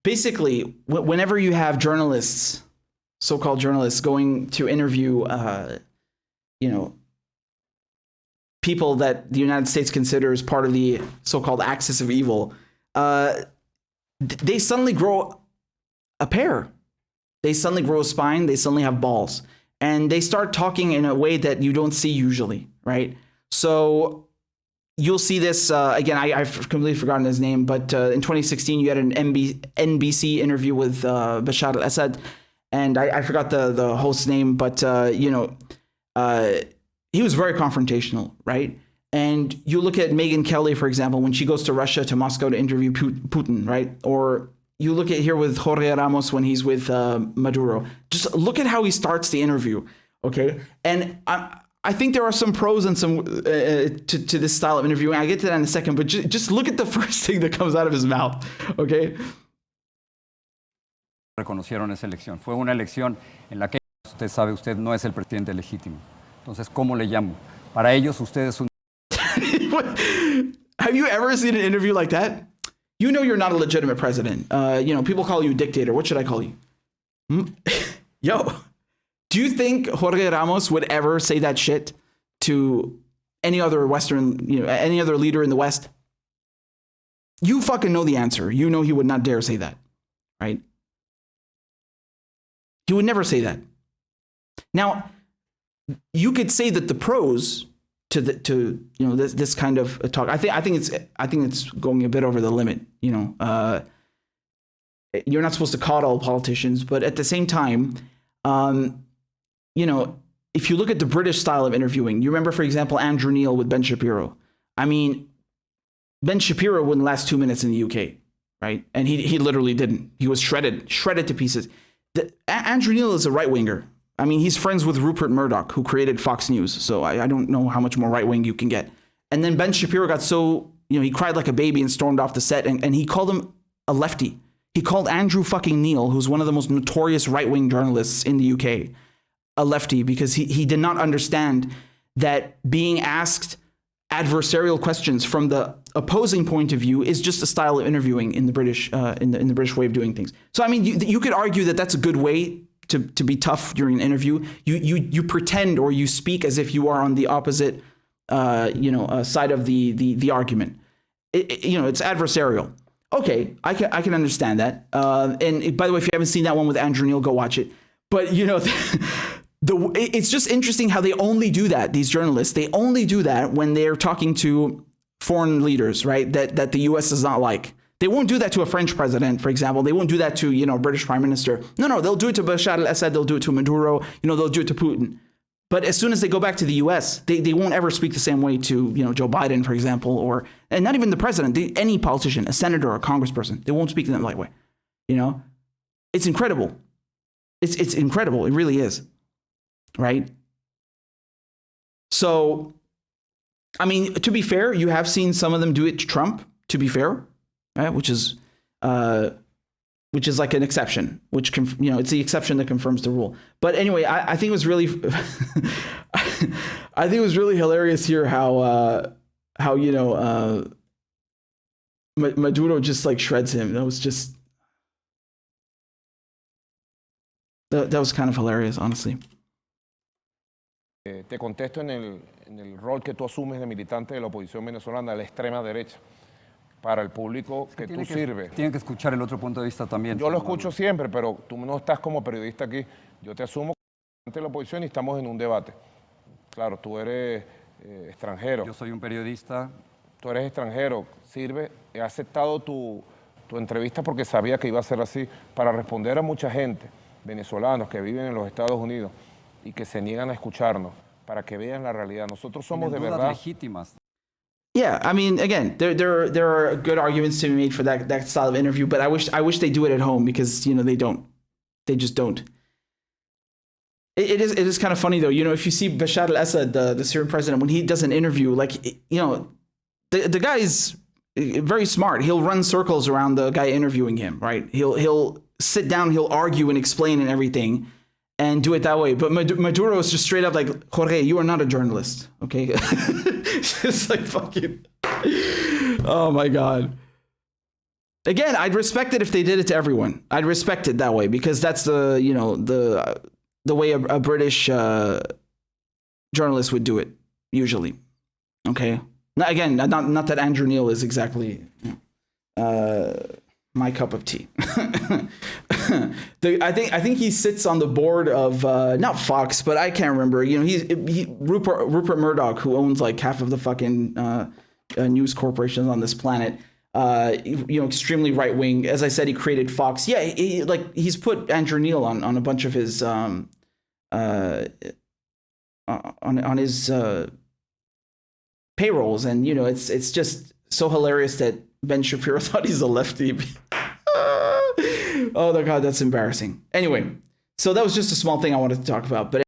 basically, whenever you have journalists, so-called journalists, going to interview, people that the United States considers part of the so-called axis of evil, they suddenly grow a pair. They suddenly grow a spine. They suddenly have balls. And they start talking in a way that you don't see usually, right? So you'll see this, again, I've completely forgotten his name, but in 2016, you had an NBC interview with Bashar al-Assad, and I forgot the host's name, but, he was very confrontational, right? And you look at Megyn Kelly, for example, when she goes to Russia, to Moscow to interview Putin, right? Or you look at here with Jorge Ramos when he's with Maduro. Just look at how he starts the interview, okay? And I think there are some pros and some to this style of interviewing. I'll get to that in a second, but just look at the first thing that comes out of his mouth, okay? Reconocieron esa elección. Fue una elección en la que usted sabe, usted no es el presidente legítimo. Entonces, ¿cómo le llamo? Para ellos, usted es un... Have you ever seen an interview like that? You know you're not a legitimate president. People call you a dictator. What should I call you? Yo, do you think Jorge Ramos would ever say that shit to any other any other leader in the West? You fucking know the answer. You know he would not dare say that, right? He would never say that. Now, you could say that the pros to this kind of talk. I think it's going a bit over the limit. You're not supposed to coddle politicians, but at the same time, if you look at the British style of interviewing, you remember, for example, Andrew Neil with Ben Shapiro. I mean, Ben Shapiro wouldn't last 2 minutes in the UK, right? And he literally didn't. He was shredded to pieces. Andrew Neil is a right winger. I mean, he's friends with Rupert Murdoch, who created Fox News. So I don't know how much more right-wing you can get. And then Ben Shapiro got so, he cried like a baby and stormed off the set. And he called him a lefty. He called Andrew fucking Neil, who's one of the most notorious right-wing journalists in the UK, a lefty, because he did not understand that being asked adversarial questions from the opposing point of view is just a style of interviewing in the British in the British way of doing things. So I mean, you could argue that that's a good way to be tough during an interview. You pretend, or you speak as if you are on the opposite side of the argument. It's adversarial. Okay, I can understand that. And by the way, if you haven't seen that one with Andrew Neil, go watch it. But it's just interesting how they only do that. These journalists, they only do that when they're talking to foreign leaders, right? That the U.S. does not like. They won't do that to a French president, for example. They won't do that to, a British prime minister. No, they'll do it to Bashar al-Assad. They'll do it to Maduro. They'll do it to Putin. But as soon as they go back to the U.S., they won't ever speak the same way to, Joe Biden, for example, and not even the president, any politician, a senator or a congressperson. They won't speak to them that way. It's incredible. It's incredible. It really is. Right? So, I mean, to be fair, you have seen some of them do it to Trump, to be fair. Right, which is like an exception, it's the exception that confirms the rule. But anyway, I think it was really, I think it was really hilarious here how Maduro just like shreds him. That was just that was kind of hilarious, honestly. Te contesto en el rol que tú asumes de militante de la oposición venezolana, de la extrema derecha. Para el público que tú sirves. Tiene que escuchar el otro punto de vista también. Yo lo escucho siempre, pero tú no estás como periodista aquí. Yo te asumo ante la oposición y estamos en un debate. Claro, tú eres extranjero. Yo soy un periodista. Tú eres extranjero. Sirve. He aceptado tu entrevista porque sabía que iba a ser así, para responder a mucha gente, venezolanos que viven en los Estados Unidos y que se niegan a escucharnos, para que vean la realidad. Nosotros somos de verdad legítimas. Yeah, I mean, again, there are good arguments to be made for that style of interview, but I wish they do it at home, because they don't. They just don't. It is kind of funny though. If you see Bashar al-Assad, the Syrian president, when he does an interview, like the guy is very smart. He'll run circles around the guy interviewing him, right? He'll sit down, he'll argue and explain and everything, and do it that way. But Maduro is just straight up like, Jorge, you are not a journalist, okay? Just like fucking, oh my God. Again, I'd respect it if they did it to everyone. I'd respect it that way because that's the way a British journalist would do it usually. Okay. Again, not that Andrew Neil is exactly my cup of tea. I think he sits on the board of not Fox, but I can't remember. He's Rupert Murdoch, who owns like half of the fucking news corporations on this planet. Extremely right wing. As I said, he created Fox. Yeah, he's put Andrew Neil on a bunch of his on his payrolls, and it's just so hilarious that Ben Shapiro thought he's a lefty. Oh my God, that's embarrassing. Anyway, so that was just a small thing I wanted to talk about, but